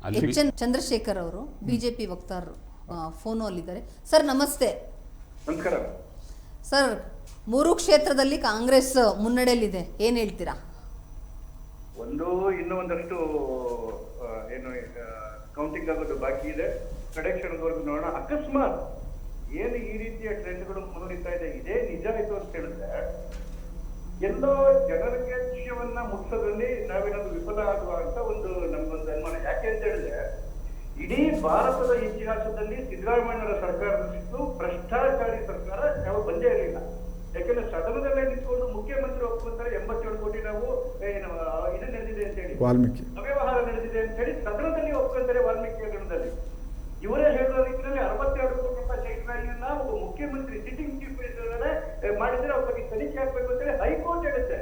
H N Chandrashekhar ಅವರು BJP ವಕ್ತಾರರು ಫೋನಲ್ಲಿದ್ದಾರೆ. Sir ನಮಸ್ತೆ. ನಮಸ್ಕಾರ ಸರ್, 3 ಕ್ಷೇತ್ರದಲ್ಲಿ ಕಾಂಗ್ರೆಸ್ ಮುನ್ನಡೆಯಲ್ಲಿದೆ, ಏನ್ ಹೇಳ್ತೀರಾ? ಇನ್ನೂ ಒಂದಷ್ಟು ಏನು ಕೌಂಟಿಂಗ್ ಆಗೋದು ಬಾಕಿ ಇದೆ. ಕಡೆ ಕ್ಷಣದವರೆಗೂ ನೋಡೋಣ. ಅಕಸ್ಮಾತ್ ಏನು ಈ ರೀತಿಯ ಟ್ರೆಂಡ್ಗಳು ಮುನ್ನಡೀತಾ ಇದೆ, ಇದೇ ನಿಜ ಆಯ್ತು ಅಂತ ಹೇಳಿದ್ರೆ ಎಲ್ಲೋ ಜನರಿಗೆ ವಿಷಯವನ್ನ ಮುಗಿಸೋದ್ರಲ್ಲಿ ನಾವೇನಾದ್ರು ವಿಫಲ ಆಗುವ ಅಂತ ನಮ್ಗೊಂದು ಅನುಮಾನ. ಯಾಕೆ ಅಂತ ಹೇಳಿದ್ರೆ ಇಡೀ ಭಾರತದ ಇತಿಹಾಸದಲ್ಲಿ ಸಿದ್ದರಾಮಯ್ಯರ ಸರ್ಕಾರದಷ್ಟು ಭ್ರಷ್ಟಾಚಾರಿ ಸರ್ಕಾರ ಯಾವ ಬಂದೇ ಇರಲಿಲ್ಲ. ಯಾಕಂದ್ರೆ ಸದನದಲ್ಲೇ ನಿಂತ್ಕೊಂಡು ಮುಖ್ಯಮಂತ್ರಿ ಒಪ್ಕೊಂತಾರೆ 87 ಕೋಟಿ ನಾವು ಇದು ನಡೆದಿದೆ ಅಂತ ಹೇಳಿ, ವಾಲ್ಮೀಕಿ ಅವ್ಯವಹಾರ ನಡೆದಿದೆ ಅಂತ ಹೇಳಿ ಸದನದಲ್ಲಿ ಒಪ್ಕೊಂತಾರೆ. ವಾಲ್ಮೀಕಿ ಹಗರಣದಲ್ಲಿ ಇವರೇ ಹೇಳುವ ರೀತಿಯಲ್ಲಿ 62 ಕೋಟಿ ರೂಪಾಯಿ ಸೈಟ್ ವ್ಯಾಲ್ಯೂನ ಒಬ್ಬ ಮುಖ್ಯಮಂತ್ರಿ ಸಿಟ್ಟಿಂಗ್ ಚೀಫ್ ಮಿನಿಸ್ಟರ್ ಮಾಡಿದ್ರೆ ಅವ್ರ ಬಗ್ಗೆ ತನಿಖೆ ಹಾಕ್ಬೇಕು ಅಂತ ಹೇಳಿ ಹೈಕೋರ್ಟ್ ಹೇಳುತ್ತೆ.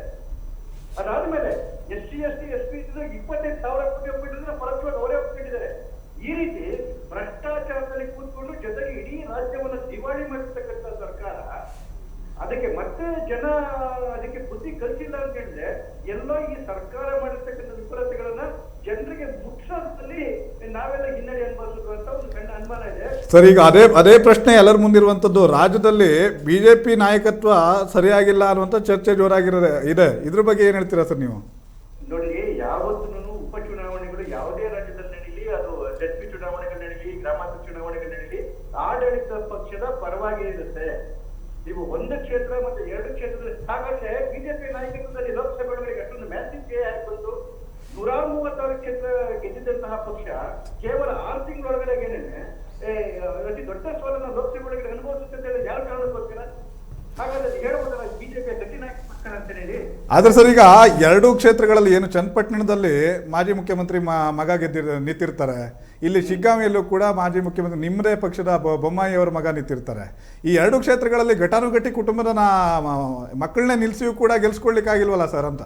ಅದಾದ್ಮೇಲೆ SC ST SP 25,000 ಕೋಟಿ ಒಪ್ಪಿಟ್ಟಿದ್ರೆ ಪರಸ್ಪರ ಅವರೇ ಒಪ್ಪಿಟ್ಟಿದ್ದಾರೆ. ಈ ರೀತಿ ಭ್ರಷ್ಟಾಚಾರದಲ್ಲಿ ಕೂತ್ಕೊಂಡು ಜೊತೆಗೆ ಇಡೀ ರಾಜ್ಯವನ್ನ ದಿವಾಳಿ ಮಾಡಿರ್ತಕ್ಕಂಥ ಸರ್ಕಾರ, ಅದಕ್ಕೆ ಮತ್ತೆ ಜನ ಅದಕ್ಕೆ ಬುದ್ಧಿ ಕಲಿಸಿಲ್ಲ ಅಂತ ಹೇಳಿದ್ರೆ ಎಲ್ಲೋ ಈ ಸರ್ಕಾರ ಮಾಡಿರ್ತಕ್ಕಂಥ ವಿಫಲತೆಗಳನ್ನ ಜನರಿಗೆ ಮುಟ್ಸೋದ್ರಲ್ಲಿ ನಾವೆಲ್ಲ ಹಿನ್ನಡೆ ಅನುಭವಿಸೋದು ಅಂತ ಒಂದು ಸಣ್ಣ ಅನುಮಾನ ಇದೆ. ಸರ್, ಈಗ ಅದೇ ಪ್ರಶ್ನೆ ಎಲ್ಲರ ಮುಂದಿರುವಂತದ್ದು. ರಾಜ್ಯದಲ್ಲಿ ಬಿಜೆಪಿ ನಾಯಕತ್ವ ಸರಿಯಾಗಿಲ್ಲ ಅನ್ನುವಂಥ ಚರ್ಚೆ ಜೋರಾಗಿರೋದೆ ಇದೆ. ಇದ್ರ ಬಗ್ಗೆ ಏನ್ ಹೇಳ್ತೀರಾ ಸರ್ ನೀವು? ನೋಡಿ, ಯಾವತ್ತೂ ಉಪಚುನಾವಣೆಗಳು ಯಾವುದೇ ರಾಜ್ಯದಲ್ಲಿ ನಡೀಲಿ, ಅದು ಜಡ್ಪಿ ಚುನಾವಣೆಗಳು ನಡೀಲಿ, ಗ್ರಾಮಾಂತರ ಚುನಾವಣೆಗಳು ನಡೀಲಿ, ಆಡಳಿತ ಪಕ್ಷದ ಪರವಾಗಿ ಇರುತ್ತೆ. ನೀವು 1 ಕ್ಷೇತ್ರ ಮತ್ತೆ 2 ಕ್ಷೇತ್ರದಲ್ಲಿ ಹಾಗಾದ್ರೆ ಬಿಜೆಪಿ ನಾಯಕತ್ವದಲ್ಲಿ ಲೋಕಸಭೆ ಒಳಗಡೆ ಅಷ್ಟೊಂದು ಮ್ಯಾಸಿವ್ ಯಾಕೆ ಬಂತು? 136 ಕ್ಷೇತ್ರ ಗೆದ್ದಿದ್ದಂತಹ ಪಕ್ಷ ಕೇವಲ 6 ತಿಂಗಳೊಳಗಡೆಗೇನೆ ಅತಿ ದೊಡ್ಡ ಸೋಲನ್ನ ಲೋಕಸಭೆ ಒಳಗಡೆ ಅನುಭವಿಸುತ್ತೆ ಅಂತ ಹೇಳಿ ಯಾರು ಕಾರಣಕ್ಕೋಸ್ಕರ? ಹಾಗಾದ್ರೆ ಹೇಳ್ಬೋದಲ್ಲ ಬಿಜೆಪಿ ಗಟ್ಟಿ ನಾಯಕಕ್ಕೋಸ್ಕರ ಅಂತ ಹೇಳಿ. ಆದ್ರೆ ಸರ್, ಈಗ 2 ಕ್ಷೇತ್ರಗಳಲ್ಲಿ ಏನು ಚನ್ನಪಟ್ಟಣದಲ್ಲಿ ಮಾಜಿ ಮುಖ್ಯಮಂತ್ರಿ ಮಗ ನಿಂತಿರ್ತಾರೆ, ಇಲ್ಲಿ ಶಿಗ್ಗಾಂವಿಯಲ್ಲೂ ಕೂಡ ಮಾಜಿ ಮುಖ್ಯಮಂತ್ರಿ ನಿಮ್ಮದೇ ಪಕ್ಷದ ಬೊಮ್ಮಾಯಿ ಅವರ ಮಗ ನಿಂತಿರ್ತಾರೆ. ಈ 2 ಕ್ಷೇತ್ರಗಳಲ್ಲಿ ಘಟಾನುಘಟಿ ಕುಟುಂಬದ ಮಕ್ಕಳನ್ನೇ ನಿಲ್ಸಿಯೂ ಕೂಡ ಗೆಲ್ಸ್ಕೊಳ್ಲಿಕ್ಕಾಗಿಲ್ವಲ್ಲ ಸರ್ ಅಂತ.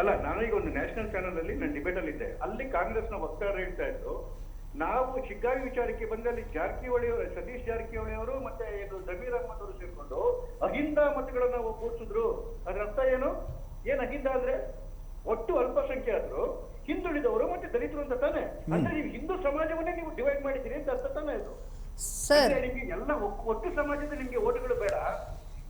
ಅಲ್ಲ, ನಾನೀಗ ಒಂದು ನ್ಯಾಷನಲ್ ಚಾನೆಲ್ ಅಲ್ಲಿ ನಾನು ಡಿಬೇಟ್ ಅಲ್ಲಿ ಇದ್ದೆ. ಅಲ್ಲಿ ಕಾಂಗ್ರೆಸ್ನ ವಕ್ತಾರ ಹೇಳ್ತಾ ಇದ್ರು, ನಾವು ಶಿಗ್ಗಾವಿ ವಿಚಾರಕ್ಕೆ ಬಂದಲ್ಲಿ ಸತೀಶ್ ಜಾರಕಿಹೊಳಿ ಅವರು ಮತ್ತೆ ಜಮೀರ್ ಅಹ್ಮದ್ ಅವರು ಸೇರ್ಕೊಂಡು ಅಹಿಂದ ಮತಗಳನ್ನ ಕೂಡಿಸಿದ್ರು. ಅದ್ರ ಅರ್ಥ ಏನ್ ಅಹಿಂದ ಅಂದ್ರೆ ಒಟ್ಟು ಅಲ್ಪಸಂಖ್ಯಾತರು, ಹಿಂದುಳಿದವರು ಮತ್ತೆ ದಲಿತರು ಅಂತ ತಾನೆ. ಅಂದ್ರೆ ನೀವು ಹಿಂದೂ ಸಮಾಜವನ್ನೇ ನೀವು ಡಿವೈಡ್ ಮಾಡಿದ್ದೀರಿ ಅಂತ ಅರ್ಥ ತಾನೆ ಇದು. ನಿಮ್ಗೆ ಎಲ್ಲ ಒಟ್ಟು ಸಮಾಜದಲ್ಲಿ ನಿಮ್ಗೆ ಓಟುಗಳು ಬೇಡ.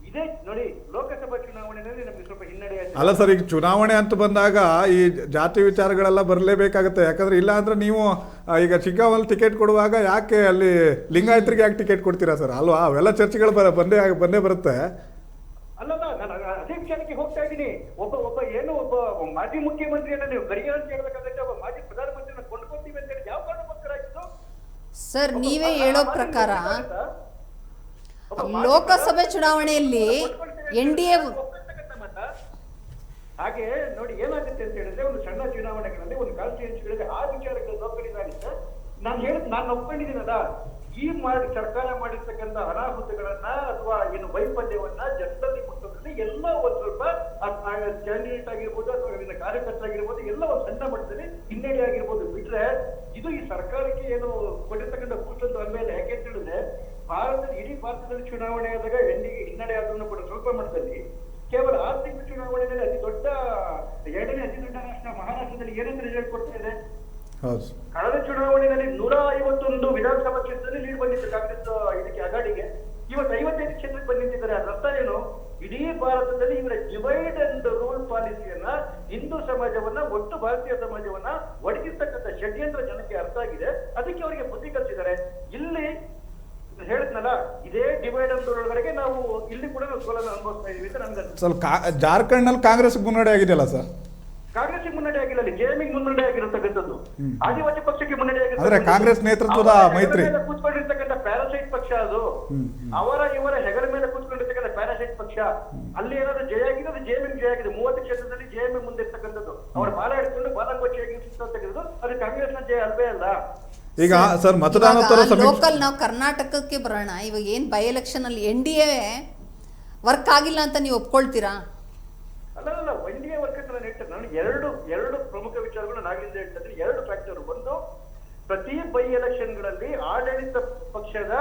ಇದೇ ನೋಡಿ, ಲೋಕಸಭಾ ಚುನಾವಣೆಯಲ್ಲಿ ನಮ್ಗೆ ಸ್ವಲ್ಪ ಹಿನ್ನಡೆ ಆಯ್ತು. ಅಲ್ಲ ಸರ್, ಈಗ ಚುನಾವಣೆ ಅಂತ ಬಂದಾಗ ಈ ಜಾತಿ ವಿಚಾರಗಳೆಲ್ಲ ಬರಲೇಬೇಕಾಗುತ್ತೆ. ಯಾಕಂದ್ರೆ ಇಲ್ಲ ಅಂದ್ರೆ ನೀವು ಈಗ ಶಿಗ್ಗಾಂವಲ್ಲಿ ಟಿಕೆಟ್ ಕೊಡುವಾಗ ಯಾಕೆ ಅಲ್ಲಿ ಲಿಂಗಾಯತರಿಗೆ ಯಾಕೆ ಟಿಕೆಟ್ ಕೊಡ್ತೀರಾ ಸರ್? ಅಲ್ವಾ, ಅವೆಲ್ಲ ಚರ್ಚೆಗಳು ಬಂದೇ ಬರುತ್ತೆ. ಅಲ್ಲಲ್ಲ, ನಾನು ಅದೇ ವಿಚಾರಕ್ಕೆ ಹೋಗ್ತಾ ಇದ್ದೀನಿ. ಒಬ್ಬ ಮಾಜಿ ಮುಖ್ಯಮಂತ್ರಿಯನ್ನ ನೀವು ಗರಿಯ ಅಂತ ಹೇಳ್ಬೇಕಾದ್ರೆ ಒಬ್ಬ ಮಾಜಿ ಪ್ರಧಾನಮಂತ್ರಿಯನ್ನ ಕೊಂಡ್ಕೊತೀವಿ ಅಂತ ಹೇಳಿ ಯಾವ ಕಾರಣಕ್ಕೋಸ್ಕರ ಆಗಿತ್ತು ಸರ್? ನೀವೇ ಹೇಳೋ ಪ್ರಕಾರ ಲೋಕಸಭೆ ಚುನಾವಣೆಯಲ್ಲಿ NDA ಹಾಗೆ ನೋಡಿ ಏನಾಗುತ್ತೆ ಅಂತ ಹೇಳಿದ್ರೆ, ಒಂದು ಸಣ್ಣ ಚುನಾವಣೆಗಳಲ್ಲಿ ಒಂದು ಕಾನ್ಸ್ಟಿಟ್ಯೂನ್ಸಿಗಳಿಗೆ ಆ ವಿಚಾರಗಳು ಲೋಕಲಿಗಾಗುತ್ತೆ. ನಾನು ಒಪ್ಕೊಂಡಿದ್ದೀನಲ್ಲ, ಈ ಸರ್ಕಾರ ಮಾಡಿರ್ತಕ್ಕಂಥ ಅನಾಹುತಗಳನ್ನ ಅಥವಾ ಏನು ವೈಫಲ್ಯವನ್ನ ಜನರಲ್ಲಿ ಮುಟ್ಟೋದ್ರಲ್ಲಿ ಎಲ್ಲ ಒಂದ್ ಸ್ವಲ್ಪ ಕ್ಯಾಂಡಿಡೇಟ್ ಆಗಿರ್ಬೋದು ಅಥವಾ ಕಾರ್ಯಕರ್ತರಾಗಿರ್ಬೋದು ಎಲ್ಲ ಒಂದು ಸಣ್ಣ ಮಟ್ಟದಲ್ಲಿ ಹಿನ್ನಡೆ ಆಗಿರ್ಬೋದು. ಬಿಟ್ರೆ ಇದು ಈ ಸರ್ಕಾರಕ್ಕೆ ಏನು ಕೊಟ್ಟಿರ್ತಕ್ಕಂಥ ಕೂಟೊಂದು ಅಂದ್ಮೇಲೆ. ಯಾಕೆ ಅಂತ ಹೇಳಿದ್ರೆ ಇಡೀ ಭಾರತದಲ್ಲಿ ಚುನಾವಣೆ ಆದಾಗ ಹಿನ್ನಡೆ ಆದ್ರೂ ಕೂಡ ಸ್ವಲ್ಪ ಮಟ್ಟದಲ್ಲಿ ಕೇವಲ 6 ತಿಂಗಳ ಚುನಾವಣೆಯಲ್ಲಿ ಎರಡನೇ ಅತಿ ದೊಡ್ಡ ರಾಷ್ಟ್ರ ಮಹಾರಾಷ್ಟ್ರದಲ್ಲಿ ಏನಂತ ರಿಸಲ್ಟ್ ಕೊಡ್ತಾ ಇದೆ? ಕಳೆದ ಚುನಾವಣೆಯಲ್ಲಿ 151 ವಿಧಾನಸಭಾ ಕ್ಷೇತ್ರದಲ್ಲಿ ಲೀಡ್ ಬಂದಿತ್ತು ಕಾಂಗ್ರೆಸ್ ಇದಕ್ಕೆ ಅಗಾಡಿಗೆ. ಇವತ್ತು 55 ಕ್ಷೇತ್ರಕ್ಕೆ ಬಂದಿದ್ದಾರೆ. ಅದ್ರ ಅರ್ಥ ಏನು? ಇಡೀ ಭಾರತದಲ್ಲಿ ಇವರ ಡಿವೈಡ್ ಅಂಡ್ ರೂಲ್ ಪಾಲಿಸಿಯನ್ನ, ಹಿಂದೂ ಸಮಾಜವನ್ನ, ಒಟ್ಟು ಭಾರತೀಯ ಸಮಾಜವನ್ನ ಒಡಗಿರ್ತಕ್ಕಂಥ ಷಡ್ಯಂತ್ರ ಜನಕ್ಕೆ ಅರ್ಥ ಆಗಿದೆ. ಅದಕ್ಕೆ ಅವರಿಗೆ ಬುದ್ಧಿ ಕಲಿಸಿದ್ದಾರೆ. ಇಲ್ಲಿ ಹೇಳಿದ್ನಲ್ಲ, ಇದೇ ಡಿವೈಡ್ ಅಂಡ್ ರೂಲ್ ಒಳಗಡೆ ನಾವು ಇಲ್ಲಿ ಕೂಡ ಸೋಲನ್ನು ಅನುಭವಿಸ್ತಾ ಇದೀವಿ ಅಂತ ನನ್ಗೆ ಸ್ವಲ್ಪ ಜಾರ್ಖಂಡ್ ನಲ್ಲಿ ಕಾಂಗ್ರೆಸ್ ಮುನ್ನಡೆ ಆಗಿದೆಯಲ್ಲ ಸರ್? ಕಾಂಗ್ರೆಸ್ ಮುನ್ನಡೆ ಆಗಿಲ್ಲ, ಅಲ್ಲಿ ಜೆಎಂಗೆ ಮುನ್ನಡೆ ಆಗಿರತಕ್ಕಂಥದ್ದು, ಆದಿವಾಸಿ ಪಕ್ಷಕ್ಕೆ ಮುನ್ನಡೆ ಆಗಿರುತ್ತೆ. ಕಾಂಗ್ರೆಸ್ ನೇತೃತ್ವದ ಮೈತ್ರಿ ಕೂತ್ಕೊಂಡಿರ್ತಕ್ಕಂಥ ಪ್ಯಾರಾಸೈಟ್ ಪಕ್ಷ ಅದು. ಇವರ ಹೆಗಲ ಮೇಲೆ ಕೂತ್ಕೊಂಡಿರ್ತಕ್ಕಂಥ ಪ್ಯಾರಾಸೈಟ್ ಪಕ್ಷ. ಅಲ್ಲಿ ಏನಾದ್ರು ಜಯ ಆಗಿದೆ, ಅದು ಜೆಎಂಗೆ ಜಯ ಆಗಿದೆ. 30 ಕ್ಷೇತ್ರದಲ್ಲಿ ಜೆಎಂ ಮುಂದೆ ಇರ್ತಕ್ಕಂಥದ್ದು, ಅವರ ಬಾಲ ಹಿಡ್ಕೊಂಡು ಬಾಲಂಗೋಚಿಯಾಗಿ ಅದು ಕಾಂಗ್ರೆಸ್ನ ಜಯ ಅಲ್ವೇ ಅಲ್ಲ. ಈಗ ಸರ್, ಮತದಾನೋತ್ತರ ಲೋಕಲ್ ನಾವು ಕರ್ನಾಟಕಕ್ಕೆ ಬರೋಣ. ಇವಾಗ ಏನ್ ಬೈ ಎಲೆಕ್ಷನ್ ಅಲ್ಲಿ NDA ವರ್ಕ್ ಆಗಿಲ್ಲ ಅಂತ ನೀವು ಒಪ್ಕೊಳ್ತೀರಾ? ಅಲ್ಲ, NDA ವರ್ಕ್ ಅಂತ ನಾನು ಹೇಳ್ತೇನೆ. ನಾನು ಎರಡು ಪ್ರಮುಖ ವಿಚಾರಗಳು ನಾಗಿಂದ ಹೇಳ್ತೇನೆ. 2 ಫ್ಯಾಕ್ಟರ್. ಒಂದು, ಪ್ರತಿ ಬೈ ಎಲೆಕ್ಷನ್ಗಳಲ್ಲಿ ಆಡಳಿತ ಪಕ್ಷದ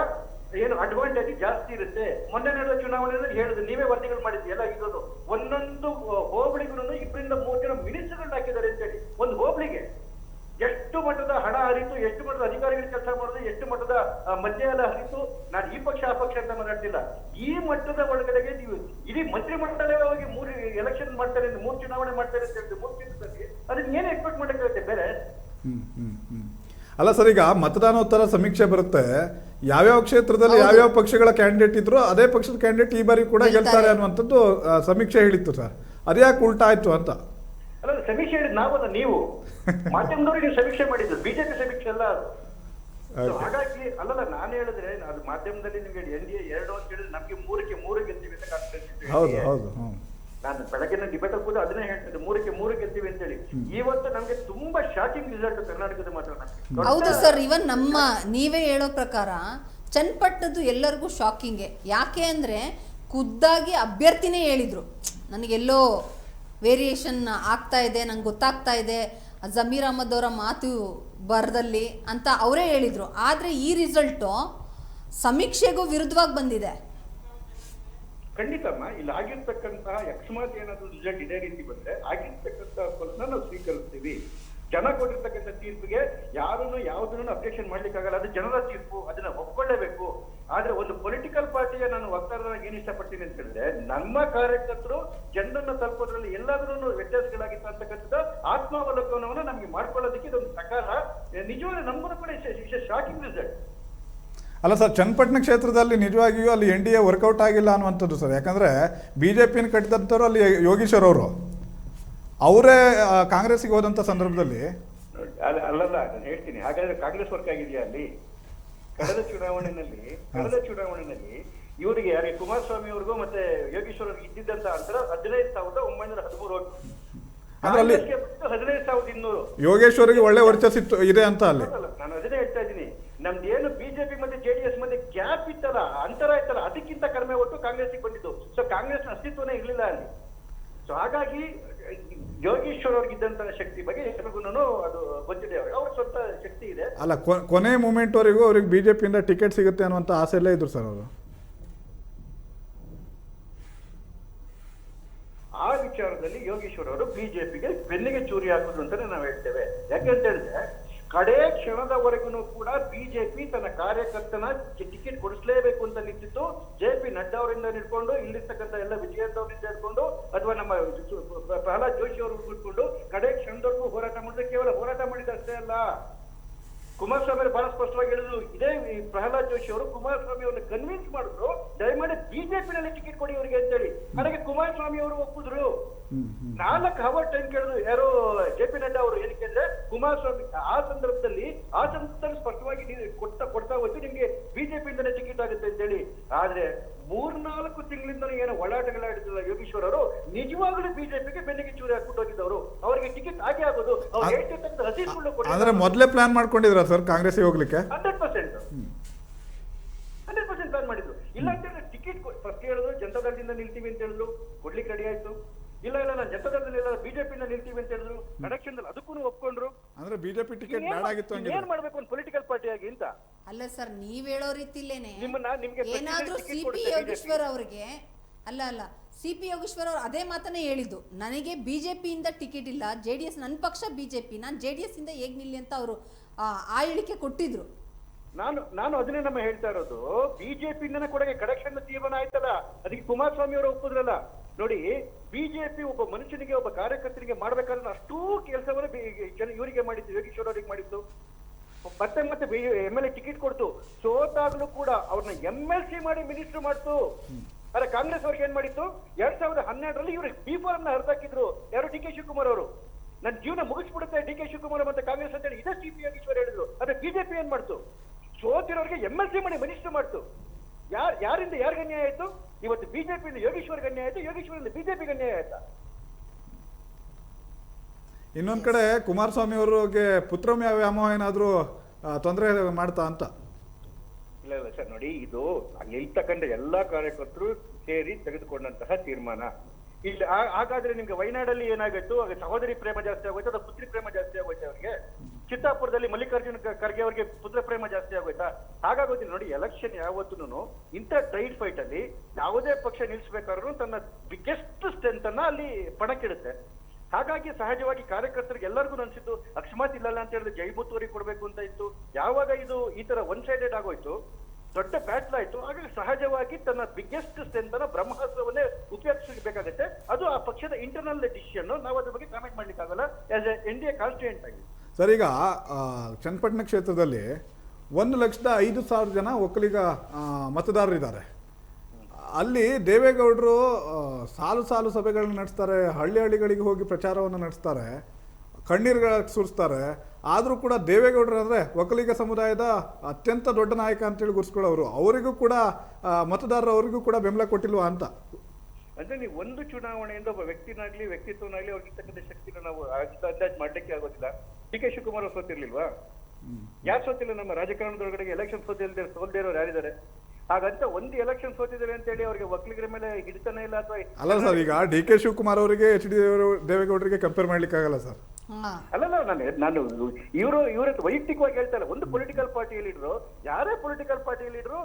ಏನು ಅಡ್ವಾಂಟೇಜ್ ಜಾಸ್ತಿ ಇರುತ್ತೆ. ಮೊನ್ನೆ ನಡೆದ ಚುನಾವಣೆಯಲ್ಲಿ ಹೇಳಿದ್ರು, ನೀವೇ ವರದಿಗಳು ಮಾಡಿದ್ವಿ ಎಲ್ಲ ಇರೋದು. ಒಂದೊಂದು ಹೋಬಳಿಗೂ 2 3 ಜನ ಮಿನಿಸ್ಟರ್ಗಳು ಹಾಕಿದ್ದಾರೆ ಅಂತ ಹೇಳಿ. ಒಂದು ಹೋಬಳಿಗೆ ಎಷ್ಟು ಮಟ್ಟದ ಹಣ ಹರಿತು, ಎಷ್ಟು ಮಟ್ಟದ ಅಧಿಕಾರಿಗಳು ಕೆಲಸ ಮಾಡೋದು, ಎಷ್ಟು ಮಟ್ಟದ ಮದ್ಯ ಎಲ್ಲ ಹರಿತು. ನಾನು ಈ ಪಕ್ಷ ಆ ಪಕ್ಷ ಅಂತ ಮಾತಾಡ್ತಿಲ್ಲ. ಈ ಮಟ್ಟದ ಒಳಗಡೆಗೆ ನೀವು ಇಡೀ ಮಂತ್ರಿಮಂಡಲವಾಗಿ 3 ಎಲೆಕ್ಷನ್ ಮಾಡ್ತಾರೆ, 3 ಚುನಾವಣೆ ಮಾಡ್ತಾರೆ ಅಂತ ಹೇಳಿದ್ರೆ 3 ದಿವಸದಲ್ಲಿ ಅದನ್ನ ಏನ್ ಎಕ್ಸ್ಪೆಕ್ಟ್ ಮಾಡಕ್ಕಾಗುತ್ತೆ ಬೇರೆ? ಅಲ್ಲ ಸರ್, ಈಗ ಮತದಾನೋತ್ತರ ಸಮೀಕ್ಷೆ ಬರುತ್ತೆ, ಯಾವ್ಯಾವ ಕ್ಷೇತ್ರದಲ್ಲಿ ಯಾವ್ಯಾವ ಪಕ್ಷಗಳ ಕ್ಯಾಂಡಿಡೇಟ್ ಇದ್ರು ಅದೇ ಪಕ್ಷದ ಕ್ಯಾಂಡಿಡೇಟ್ ಈ ಬಾರಿ ಕೂಡ ಗೆಲ್ತಾರೆ ಅನ್ನುವಂಥದ್ದು ಸಮೀಕ್ಷೆ ಹೇಳಿತ್ತು ಸರ್. ಅದ್ಯಾಕೆ ಉಲ್ಟಾ ಆಯ್ತು ಅಂತ? ಅಲ್ಲ, ಸಮೀಕ್ಷೆ ಹೇಳಿದ್ ನಾವಲ್ಲ, ನೀವು ಮಾಧ್ಯಮದವ್ರಿಗೆ ನೀವು ಸಮೀಕ್ಷೆ ಮಾಡಿದ್ದು, ಬಿಜೆಪಿ ಸಮೀಕ್ಷೆ ಅಲ್ಲ ಅದು. ಹಾಗಾಗಿ ಅಲ್ಲಲ್ಲ, ನಾನು ಹೇಳಿದ್ರೆ ಅದು ಮಾಧ್ಯಮದಲ್ಲಿ ನಿಮ್ಗೆ NDA 2 ಅಂತ ಹೇಳಿದ್ರೆ ನಮ್ಗೆ 3 ಗೆಲ್ತೀವಿ ಅಂತ ಕಾನ್ಫಿಡೆನ್ಸ್. ಹೌದು ಹೌದು. ನಾನು ಬೆಳಗಿನ ಡಿಬೇಟ್ ಕೂಡ ಅದನ್ನೇ ಹೇಳ್ತಿದ್ದೆ, 3 ಗೆಲ್ತೀವಿ ಅಂತ ಹೇಳಿ. ಇವತ್ತು ನಮ್ಗೆ ತುಂಬಾ ಶಾಕಿಂಗ್ ರಿಸಲ್ಟ್ ಕರ್ನಾಟಕದ ಮಾತ್ರ. ಹೌದು ಸರ್, ಇವನ್ ನೀವೇ ಹೇಳೋ ಪ್ರಕಾರ ಚನ್ನಪಟ್ಟಣದ್ದು ಎಲ್ಲರಿಗೂ ಶಾಕಿಂಗೆ. ಯಾಕೆ ಅಂದರೆ ಖುದ್ದಾಗಿ ಅಭ್ಯರ್ಥಿನೇ ಹೇಳಿದರು, ನನಗೆಲ್ಲೋ ವೇರಿಯೇಷನ್ ಆಗ್ತಾ ಇದೆ, ನಂಗೆ ಗೊತ್ತಾಗ್ತಾ ಇದೆ ಜಮೀರ್ ಅಹಮದ್ ಅವರ ಮಾತು ಬರದಲ್ಲಿ ಅಂತ ಅವರೇ ಹೇಳಿದರು. ಆದರೆ ಈ ರಿಸಲ್ಟು ಸಮೀಕ್ಷೆಗೂ ವಿರುದ್ಧವಾಗಿ ಬಂದಿದೆ. ಖಂಡಿತಮ್ಮ, ಇಲ್ಲಿ ಆಗಿರ್ತಕ್ಕಂತಹ ಅಕಸ್ಮಾತ್ ಏನಾದ್ರು ರಿಸಲ್ಟ್ ಇದೇ ರೀತಿ ಬಂದ್ರೆ ಆಗಿರ್ತಕ್ಕಂತಹ ಫಲನ ನಾವು ಸ್ವೀಕರಿಸ್ತೀವಿ. ಜನ ಕೊಟ್ಟಿರ್ತಕ್ಕಂಥ ತೀರ್ಪಿಗೆ ಯಾರನ್ನು ಯಾವುದನ್ನು ಅಬ್ಜೆಕ್ಷನ್ ಮಾಡ್ಲಿಕ್ಕಾಗಲ್ಲ. ಅದು ಜನರ ತೀರ್ಪು, ಅದನ್ನ ಒಪ್ಕೊಳ್ಳೇಬೇಕು. ಆದ್ರೆ ಒಂದು ಪೊಲಿಟಿಕಲ್ ಪಾರ್ಟಿಗೆ ನಾನು ವಕ್ತಾರರಾಗಿ ಏನ್ ಇಷ್ಟಪಡ್ತೀನಿ ಅಂತ ಹೇಳಿದ್ರೆ, ನಮ್ಮ ಕಾರ್ಯಕರ್ತರು ಜನರನ್ನ ತಲುಪೋದ್ರಲ್ಲಿ ಎಲ್ಲಾದ್ರೂ ವ್ಯತ್ಯಾಸಗಳಾಗಿತ್ತು ಅಂತಕ್ಕಂಥದ್ದು ಆತ್ಮಾವಲೋಕನವನ್ನು ನಮ್ಗೆ ಮಾಡ್ಕೊಳ್ಳೋದಕ್ಕೆ ಇದೊಂದು ಸಕಾಲ. ನಿಜವಾಗ್ಲೂ ನಮಗೂ ಕೂಡ ಶಾಕಿಂಗ್ ರಿಸಲ್ಟ್. ಅಲ್ಲ ಸರ್, ಚನ್ನಪಟ್ಟಣ ಕ್ಷೇತ್ರದಲ್ಲಿ ನಿಜವಾಗಿಯೂ ಅಲ್ಲಿ NDA ವರ್ಕೌಟ್ ಆಗಿಲ್ಲ ಅನ್ನುವಂಥದ್ದು ಸರ್. ಯಾಕಂದರೆ BJPನ ಕಟ್ಟಿದಂಥವ್ರು ಅಲ್ಲಿ ಯೋಗೀಶ್ವರ್ ಅವರು ಅವರೇ ಕಾಂಗ್ರೆಸ್ಸಿಗೆ ಹೋದಂಥ ಸಂದರ್ಭದಲ್ಲಿ ಅಲ್ಲಲ್ಲ, ನಾನು ಹೇಳ್ತೀನಿ. ಹಾಗಾದ್ರೆ ಕಾಂಗ್ರೆಸ್ ವರ್ಕ್ ಆಗಿದೆಯಾ ಅಲ್ಲಿ? ಕಳೆದ ಚುನಾವಣೆಯಲ್ಲಿ ಇವರಿಗೆ ಯಾರಿಗೆ ಕುಮಾರಸ್ವಾಮಿ ಅವ್ರಿಗೂ ಮತ್ತೆ ಯೋಗೀಶ್ವರ್ ಅವ್ರಿಗೆ ಇದ್ದಿದ್ದಂತ ಅಂತರ 15,913 ಓಟ್. ಅಂದ್ರೆ ಅಲ್ಲಿ 15,200 ಯೋಗೇಶ್ವರಿಗೆ ಒಳ್ಳೆ ವರ್ಚಸ್ಸಿತ್ತು ಇದೆ ಅಂತ ಅಲ್ಲಿ. ನಾನು ಅದನ್ನೇ ಹೇಳ್ತಾ ಇದ್ದೀನಿ. ನಮ್ದು ಏನು ಬಿಜೆಪಿ ಮತ್ತೆ JDS ಮಧ್ಯೆ ಗ್ಯಾಪ್ ಇತ್ತಲ್ಲ, ಅಂತರ ಇತ್ತಲ್ಲ, ಅದಕ್ಕಿಂತ ಕಡಿಮೆ ಒಟ್ಟು ಕಾಂಗ್ರೆಸ್ಗೆ ಬಂದಿದ್ದು. ಸೊ ಕಾಂಗ್ರೆಸ್ನ ಅಸ್ತಿತ್ವನೇ ಇರಲಿಲ್ಲ ಅಲ್ಲಿ. ಸೊ ಹಾಗಾಗಿ ಯೋಗೀಶ್ವರ್ ಅವ್ರಿಗಿದ್ದಂತಹ ಶಕ್ತಿ ಬಗ್ಗೆ ಎಲ್ರಿಗೂ ಅದು ಗೊತ್ತಿದೆ. ಅವ್ರ ಸ್ವಂತ ಶಕ್ತಿ ಇದೆ. ಅಲ್ಲ, ಕೊನೆ ಮೂಮೆಂಟ್ ವರೆಗೂ ಅವ್ರಿಗೆ BJPಯಿಂದ ಟಿಕೆಟ್ ಸಿಗುತ್ತೆ ಅನ್ನುವಂಥ ಆಸೆಯಲ್ಲೇ ಇದ್ರು ಸರ್ ಅವರು. ಆ ವಿಚಾರದಲ್ಲಿ ಯೋಗೀಶ್ವರ್ ಅವರು ಬಿಜೆಪಿಗೆ ಬೆನ್ನಿಗೆ ಚೂರಿ ಹಾಕುದು ಅಂತಾನೆ ನಾವು ಹೇಳ್ತೇವೆ. ಯಾಕೆಂತ ಹೇಳಿದ್ರೆ ಕಡೆ ಕ್ಷಣದವರೆಗೂ ಕೂಡ ಬಿಜೆಪಿ ತನ್ನ ಕಾರ್ಯಕರ್ತನ ಟಿಕೆಟ್ ಕೊಡಿಸಲೇಬೇಕು ಅಂತ ನಿಂತಿತ್ತು. JP ನಡ್ಡಾ ಅವರಿಂದ ಹಿಡ್ಕೊಂಡು ಇಲ್ಲಿರ್ತಕ್ಕಂಥ ಎಲ್ಲ ವಿಜಯೇಂದ್ರ ಅವರಿಂದ ಹಿಡ್ಕೊಂಡು ಅಥವಾ ನಮ್ಮ ಪ್ರಹ್ಲಾದ್ ಜೋಶಿ ಅವರು ಹಿಡ್ಕೊಂಡು ಕಡೆ ಕ್ಷಣದವರೆಗೂ ಹೋರಾಟ ಮಾಡಿದ್ರೆ ಕೇವಲ ಹೋರಾಟ ಮಾಡಿದಷ್ಟೇ ಅಲ್ಲ. ಕುಮಾರಸ್ವಾಮಿ ಅವರು ಬಹಳ ಸ್ಪಷ್ಟವಾಗಿ ಹೇಳಿದ್ರು. ಇದೇ ಪ್ರಹ್ಲಾದ್ ಜೋಶಿ ಅವರು ಕುಮಾರಸ್ವಾಮಿ ಅವರನ್ನು ಕನ್ವಿನ್ಸ್ ಮಾಡಿದ್ರು, ದಯಮಾಡಿ ಬಿಜೆಪಿನಲ್ಲಿ ಟಿಕೆಟ್ ಕೊಡಿ ಅವರಿಗೆ ಅಂತೇಳಿ. ನನಗೆ ಕುಮಾರಸ್ವಾಮಿ ಅವರು ಒಪ್ಪಿದ್ರು. 4 ಅವರ್ ಟೈಮ್ ಕೇಳಿದ್ರು ಯಾರೋ JP ನಡ್ಡಾ ಅವರು. ಏನಕ್ಕೆ ಅಂದ್ರೆ ಕುಮಾರಸ್ವಾಮಿ ಆ ಸಂದರ್ಭದಲ್ಲಿ ಸ್ಪಷ್ಟವಾಗಿ ಕೊಡ್ತಾ ಹೋಯ್ತು, ನಿಮ್ಗೆ ಬಿಜೆಪಿಯಿಂದನೇ ಟಿಕೆಟ್ ಆಗುತ್ತೆ ಅಂತ ಹೇಳಿ. ಆದ್ರೆ 3-4 ತಿಂಗಳಿಂದ ಏನೋ ಒಳಾಟಗಳಾಡಿದ್ರಲ್ಲ ಯೋಗೀಶ್ವರ್ ಅವರು, ನಿಜವಾಗ್ಲೂ ಬಿಜೆಪಿಗೆ ಬೆನ್ನಿಗೆ ಚೂರಿ ಹಾಕ್ಬಿಟ್ಟು ಹೋಗಿದ್ದವರು. ಅವರಿಗೆ ಟಿಕೆಟ್ ಆಗೇ ಆಗೋದು. ಅವ್ರು ಹೇಳ್ತಿರ್ತಕ್ಕಂಥ ಹಸಿರುಳ್ಳು ಅಂದ್ರೆ ಮೊದಲೇ ಪ್ಲಾನ್ ಮಾಡ್ಕೊಂಡಿದ್ರ ಸರ್ ಕಾಂಗ್ರೆಸ್ಗೆ ಹೋಗ್ಲಿಕ್ಕೆ? 100% ಪ್ಲಾನ್ ಮಾಡಿದ್ರು. ಇಲ್ಲ ಅಂತ ಹೇಳಿದ್ರೆ ಟಿಕೆಟ್ ಫಸ್ಟ್ ಹೇಳಿದ್ರು ಜನತಾದಳದಿಂದ ನಿಲ್ತೀವಿ ಅಂತ ಹೇಳಿದ್ರು, ಕೊಡ್ಲಿಕ್ಕೆ ರೆಡಿ ಆಯ್ತು. ಇಲ್ಲ ನಾನು ಜನತಾದಳದಲ್ಲಿ ಬಿಜೆಪಿಯಿಂದ ನಿಲ್ತೀವಿ ಅಂತ ಹೇಳಿದ್ರು, ಕನೆಕ್ಷನ್ ಅದಕ್ಕೂ ಒಪ್ಕೊಂಡ್ರು. ಅಂದ್ರೆ ಬಿಜೆಪಿ ಟಿಕೆಟ್ ಬೇಡ ಆಗಿತ್ತು. ಏನ್ ಮಾಡ್ಬೇಕು ಒಂದು ಪೊಲಿಟಿಕಲ್ ಪಾರ್ಟಿ ಆಗಿ ಅಂತ? ಅಲ್ಲ ಸರ್, ನೀವ್ ಹೇಳೋ ರೀತಿಲೇನೆ ನಿಮ್ಗೆ ಏನಾದ್ರೂ CP ಯೋಗೇಶ್ವರ್ ಅವ್ರಿಗೆ ಅಲ್ಲ CP ಯೋಗೇಶ್ವರ್ ಅವ್ರು ಅದೇ ಮಾತನ್ನೇ ಹೇಳಿದ್ದು, ನನಗೆ ಬಿಜೆಪಿಯಿಂದ ಟಿಕೆಟ್ ಇಲ್ಲ, JDS ನನ್ನ ಪಕ್ಷ ಬಿಜೆಪಿ, ನಾನು JDS ಇಂದ ಹೇಗ್ ನಿಲ್ಲಿ ಅಂತ ಅವರು ಆ ಹೇಳಿಕೆ ಕೊಟ್ಟಿದ್ರು. ನಾನು ಅದನ್ನೇ ನಮ್ಮ ಹೇಳ್ತಾ ಇರೋದು. ಬಿಜೆಪಿಯಿಂದ ಕೊಡಗೆ ಕನೆಕ್ಷನ್ ತೀರ್ಮಾನ ಆಯ್ತಲ್ಲ, ಅದಕ್ಕೆ ಕುಮಾರಸ್ವಾಮಿ ಅವರು ಒಪ್ಪಿದ್ರಲ್ಲ. ನೋಡಿ, ಬಿಜೆಪಿ ಒಬ್ಬ ಮನುಷ್ಯನಿಗೆ ಒಬ್ಬ ಕಾರ್ಯಕರ್ತರಿಗೆ ಮಾಡ್ಬೇಕಾದ್ರೆ ಅಷ್ಟೂ ಕೆಲಸವನ್ನು ಇವರಿಗೆ ಮಾಡಿದ್ದು, ಯೋಗೀಶ್ವರ್ ಅವರಿಗೆ ಮಾಡಿದ್ದು. ಮತ್ತೆ MLA ಟಿಕೆಟ್ ಕೊಡ್ತು. ಸೋತಾಗ್ಲೂ ಕೂಡ ಅವ್ರನ್ನ MLC ಮಾಡಿ ಮಿನಿಸ್ಟರ್ ಮಾಡ್ತು. ಆದ್ರೆ ಕಾಂಗ್ರೆಸ್ ಅವ್ರಿಗೆ ಏನ್ ಮಾಡಿತ್ತು, 2012ರಲ್ಲಿ ಇವ್ರಿಗೆ B4 ಹರಿದಾಕಿದ್ರು. ಯಾರು? DK ಶಿವಕುಮಾರ್ ಅವರು. ನನ್ನ ಜೀವನ ಮುಗಿಸ್ಬಿಡುತ್ತೆ DK ಶಿವಕುಮಾರ್ ಮತ್ತೆ ಕಾಂಗ್ರೆಸ್ ಅಂತ ಹೇಳಿ ಇದೇ CP ಯೋಗೀಶ್ವರ್ ಹೇಳಿದ್ರು. ಆದ್ರೆ ಬಿಜೆಪಿ ಏನ್ ಮಾಡ್ತು, ಸೋತಿರೋರಿಗೆ MLC ಮಾಡಿ ಮಿನಿಸ್ಟರ್ ಮಾಡ್ತು. ಯಾರಿಂದ ಯಾರಿಗೆ ಅನ್ಯಾಯ ಆಯ್ತು? ಇವತ್ತು ಬಿಜೆಪಿಯಿಂದ ಯೋಗೀಶ್ವರ್ಗೆ ಅನ್ಯಾಯ ಆಯ್ತು, ಯೋಗೀಶ್ವರಿಂದ ಬಿಜೆಪಿಗೆ ಅನ್ಯಾಯ ಆಯ್ತಾ? ಇನ್ನೊಂದ್ ಕಡೆ ಕುಮಾರಸ್ವಾಮಿ ಅವರಿಗೆ ಪುತ್ರ ವ್ಯಾಮೋಹ ಏನಾದ್ರೂ ತೊಂದರೆ ಮಾಡ್ತಾ ಅಂತ? ಇಲ್ಲ ಸರ್, ನೋಡಿ, ಇದು ಅಲ್ಲಿ ಇರ್ತಕ್ಕಂಥ ಎಲ್ಲಾ ಕಾರ್ಯಕರ್ತರು ಸೇರಿ ತೆಗೆದುಕೊಂಡಂತಹ ತೀರ್ಮಾನ. ಇಲ್ಲಿ ಹಾಗಾದ್ರೆ ನಿಮ್ಗೆ ವಯನಾಡಲ್ಲಿ ಏನಾಗಿತ್ತು, ಸಹೋದರಿ ಪ್ರೇಮ ಜಾಸ್ತಿ ಆಗೋಯ್ತು ಅಥವಾ ಪುತ್ರಿ ಪ್ರೇಮ ಜಾಸ್ತಿ ಆಗೋಯ್ತು ಅವ್ರಿಗೆ? ಚಿತ್ತಾಪುರದಲ್ಲಿ ಮಲ್ಲಿಕಾರ್ಜುನ ಖರ್ಗೆ ಅವರಿಗೆ ಪುತ್ರ ಪ್ರೇಮ ಜಾಸ್ತಿ ಆಗೋಯ್ತಾ? ಹಾಗಾಗೋದಿಲ್ಲ. ನೋಡಿ, ಎಲೆಕ್ಷನ್ ಯಾವತ್ತೂ ಇಂಥ ಟೈಟ್ ಫೈಟ್ ಅಲ್ಲಿ ಯಾವುದೇ ಪಕ್ಷ ನಿಲ್ಲಿಸಬೇಕಾದ್ರೂ ತನ್ನ ಬಿಗ್ಗೆಸ್ಟ್ ಸ್ಟ್ರೆಂತ್ ಅನ್ನ ಅಲ್ಲಿ ಪಣಕ್ಕಿಡುತ್ತೆ. ಹಾಗಾಗಿ ಸಹಜವಾಗಿ ಕಾರ್ಯಕರ್ತರಿಗೆ ಎಲ್ಲರಿಗೂ ಅನ್ಸಿತ್ತು ಅಕಸ್ಮಾತ್ ಇಲ್ಲಲ್ಲ ಅಂತ ಹೇಳಿದ್ರೆ ಜೈ ಮುತ್ತುವರಿಗೆ ಕೊಡ್ಬೇಕು ಅಂತ ಇತ್ತು. ಯಾವಾಗ ಇದು ಈ ತರ ಒನ್ ಸೈಡೆಡ್ ಆಗೋಯ್ತು, ದೊಡ್ಡ ಬ್ಯಾಟ್ಲ್ ಆಯ್ತು, ಹಾಗಾಗಿ ಸಹಜವಾಗಿ ತನ್ನ ಬಿಗ್ಗೆಸ್ಟ್ ಸ್ಟ್ರೆಂತ್ ಅನ್ನ ಬ್ರಹ್ಮಾಸ್ತ್ರವನ್ನೇ ಉಪಯೋಗಿಸಬೇಕಾಗತ್ತೆ. ಅದು ಆ ಪಕ್ಷದ ಇಂಟರ್ನಲ್ ಡಿಸಿಷನ್. ನಾವು ಅದ್ರ ಬಗ್ಗೆ ಕಾಮೆಂಟ್ ಮಾಡ್ಲಿಕ್ಕೆ ಆಗಲ್ಲ ಆಸ್ ಎ NDA ಕಾನ್ಸ್ಟಿಟ್ಯೂಯೆಂಟ್ ಆಗಿ. ಸರ್, ಈಗ ಚನ್ನಪಟ್ಟಣ ಕ್ಷೇತ್ರದಲ್ಲಿ 1,05,000 ಜನ ಒಕ್ಕಲಿಗ ಮತದಾರರಿದ್ದಾರೆ. ಅಲ್ಲಿ ದೇವೇಗೌಡರು ಸಾಲು ಸಾಲು ಸಭೆಗಳನ್ನ ನಡೆಸ್ತಾರೆ, ಹಳ್ಳಿಗಳಿಗೆ ಹೋಗಿ ಪ್ರಚಾರವನ್ನು ನಡೆಸ್ತಾರೆ, ಕಣ್ಣೀರುಗಳ ಸುರಿಸ್ತಾರೆ. ಆದರೂ ಕೂಡ ದೇವೇಗೌಡರು ಅಂದರೆ ಒಕ್ಕಲಿಗ ಸಮುದಾಯದ ಅತ್ಯಂತ ದೊಡ್ಡ ನಾಯಕ ಅಂತೇಳಿ ಗುರ್ಸ್ಕೊಳ್ಳೋರು, ಅವರಿಗೂ ಕೂಡ ಮತದಾರರು ಅವರಿಗೂ ಕೂಡ ಬೆಂಬಲ ಕೊಟ್ಟಿಲ್ವಾ ಅಂತ. ಅಂದ್ರೆ ನೀವು ಒಂದು ಚುನಾವಣೆಯಿಂದ ಒಬ್ಬ ವ್ಯಕ್ತಿತ್ವನಾಗ್ಲಿ ಅವ್ರಿಗಿರ್ತಕ್ಕಂಥ ಶಕ್ತಿನ ನಾವು ಅಂದಾಜು ಮಾಡ್ಲಿಕ್ಕೆ ಆಗೋದಿಲ್ಲ. DK ಶಿವಕುಮಾರ್ ಅವ್ರು ಸೋತಿರ್ಲಿಲ್ವಾ? ಯಾರು ಸೋತಿಲ್ಲ? ನಮ್ಮ ರಾಜಕಾರಣದೊಳಗಡೆ ಎಲೆಕ್ಷನ್ ಸೋಲ್ದೇ ಇರೋರು ಯಾರಿದ್ದಾರೆ? ಹಾಗಂತ ಒಂದು ಎಲೆಕ್ಷನ್ ಸೋತಿದ್ದಾರೆ ಅಂತ ಹೇಳಿ ಅವ್ರಿಗೆ ಒಕ್ಕಲಿಗರ ಮೇಲೆ ಹಿಡಿತಾನೆ ಇಲ್ಲ ಅಥವಾ ಅಲ್ಲ ಸರ್, ಈಗ DK ಶಿವಕುಮಾರ್ ಅವರಿಗೆ HD ದೇವೇಗೌಡರಿಗೆ ಕಂಪೇರ್ ಮಾಡ್ಲಿಕ್ಕೆ ಆಗಲ್ಲ ಸರ್. ಅಲ್ಲಲ್ಲ, ನಾನು ಇವ್ರ ವೈಯಕ್ತಿಕವಾಗಿ ಹೇಳ್ತಾ ಇಲ್ಲ. ಒಂದು ಪೊಲಿಟಿಕಲ್ ಪಾರ್ಟಿ ಲೀಡರು, ಯಾರೇ ಪೊಲಿಟಿಕಲ್ ಪಾರ್ಟಿ ಲೀಡರು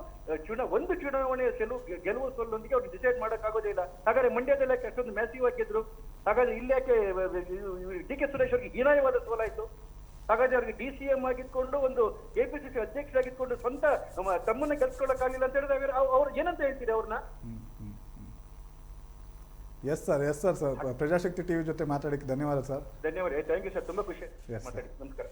ಒಂದು ಚುನಾವಣೆಯ ಗೆಲುವು ಸೋಲೊಂದಿಗೆ ಅವ್ರಿಗೆ ಡಿಸೈಡ್ ಮಾಡಕ್ ಆಗೋದೇ ಇಲ್ಲ. ಹಾಗಾದ್ರೆ ಮಂಡ್ಯದಲ್ಲಿ ಯಾಕೆ ಅಷ್ಟೊಂದು ಮ್ಯಾಸಿವ್ ಆಗಿದ್ರು? ಹಾಗಾದ್ರೆ ಇಲ್ಲಿ ಯಾಕೆ DK ಸುರೇಶ್ ಅವ್ರಿಗೆ ಹೀನಾಯವಾದ ಸೋಲಾಯ್ತು? ಹಾಗಾದ್ರೆ ಅವ್ರಿಗೆ DCM ಆಗಿದ್ಕೊಂಡು ಒಂದು APCC ಅಧ್ಯಕ್ಷರಾಗಿದ್ಕೊಂಡು ಸ್ವಂತ ತಮ್ಮನ್ನ ಗೆಲ್ಸ್ಕೊಳ್ಳಕ್ಕಾಗಲಿಲ್ಲ ಅಂತ ಹೇಳಿದ್ರೆ ಅವ್ರು ಏನಂತ ಹೇಳ್ತೀರಿ ಅವ್ರನ್ನ? Yes sir. ಪ್ರಜಾಶಕ್ತಿ ಟಿವಿ ಜೊತೆ ಮಾತಾಡಕ್ಕೆ ಧನ್ಯವಾದ ಸರ್. ಧನ್ಯವಾದ. ಥ್ಯಾಂಕ್ ಯು ಸರ್, ತುಂಬಾ ಖುಷಿ ಮಾತಾಡಿ. ನಮಸ್ಕಾರ.